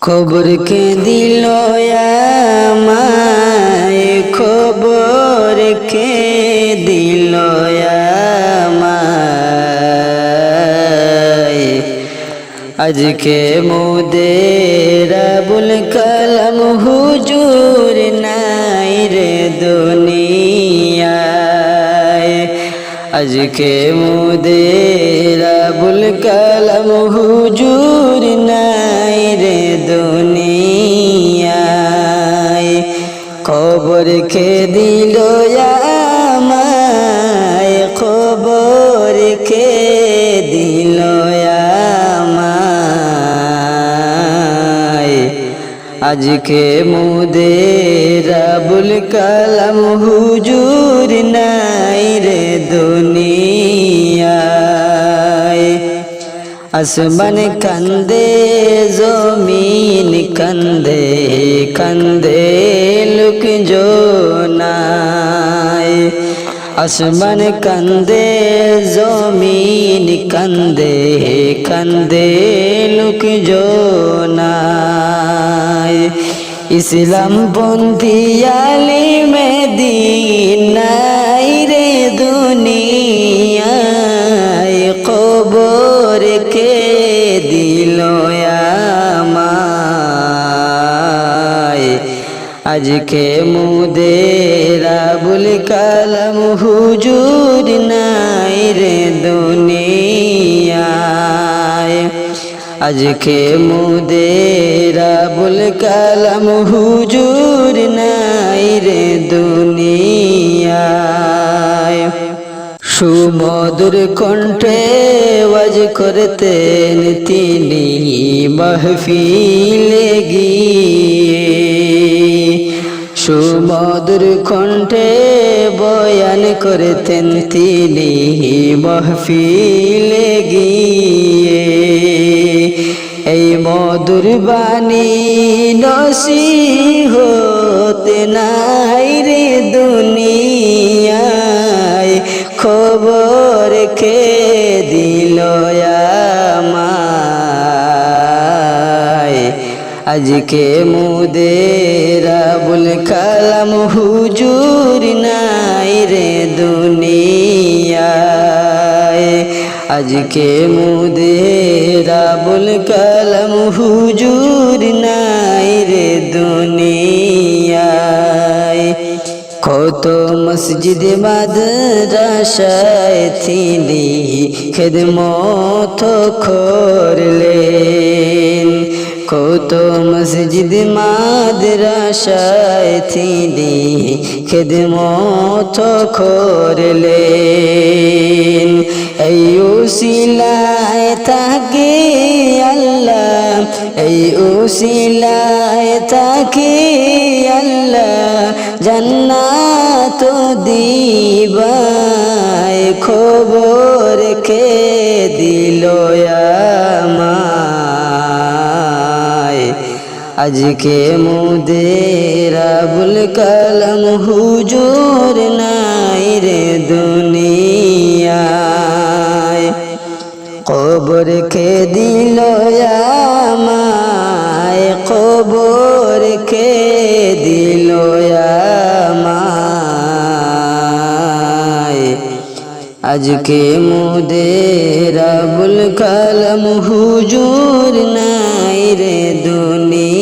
খবর কে দিল আমায়, খবর কে দিল আমায়। আজকে মোদের আবুল কালাম হুজুর নাই রে দুনিয়ায়। আজকে মোদের আবুল কালাম হুজুর নাই রে দুনিয়ায়। খবর কে দিল আমায়, খবর কে দিল আমায়। আজকে মোদের আবুল কালাম হুজুর নাই রে দুনিয়ায়। আসমান কান্দে, জমিন কান্দে, কান্দে লোক জনায়। আসমান কান্দে, জমিন কান্দে, কান্দে লোক জনায়। ইসলাম পন্থী আলিমে দ্বীন নাই রে দুনিয়ায়। খবর কে দিল আমায়। আজকে মোদের আবুল কালাম হুজুর নাই রে দুনিয়ায়। আজকে মোদের আবুল কালাম হুজুর নাই রে দুনিয়ায়। সুমধুর কণ্ঠে ওয়াজ করতেন তিনি মাহফিলে গিয়ে। সুমধুর কণ্ঠে বয়ান করতেন তিনি মাহফিলে গিয়ে। এই মধুর বাণী নসিহত নাই রে দুনিয়ায়। খবর কে দিল আমায়। আজকে মোদের আবুল কালাম হুজুর নাই রে দুনিয়ায়। আজকে মোদের আবুল কালাম হুজুর নাই রে দুনিয়ায়। কত মসজিদ মাদ্রাসায় তিনি খিদমত করলেন। কত মসজিদ মাদ্রাসায় তিনি খিদমত করলেন। এই উসিলায় তাকে আল্লাহ, এই উসিলায় তাকে আল্লাহ জান্নাত দিবায়। খবর কে দিল আমায়। আজকে মোদের আবুল কালাম হুজুর নাই রে দুনিয়ায়। খবর কে দিল আমায়, খবর কে দিল আমায়। আজকে মোদের আবুল কালাম হুজুর নাই রে দুনিয়ায়।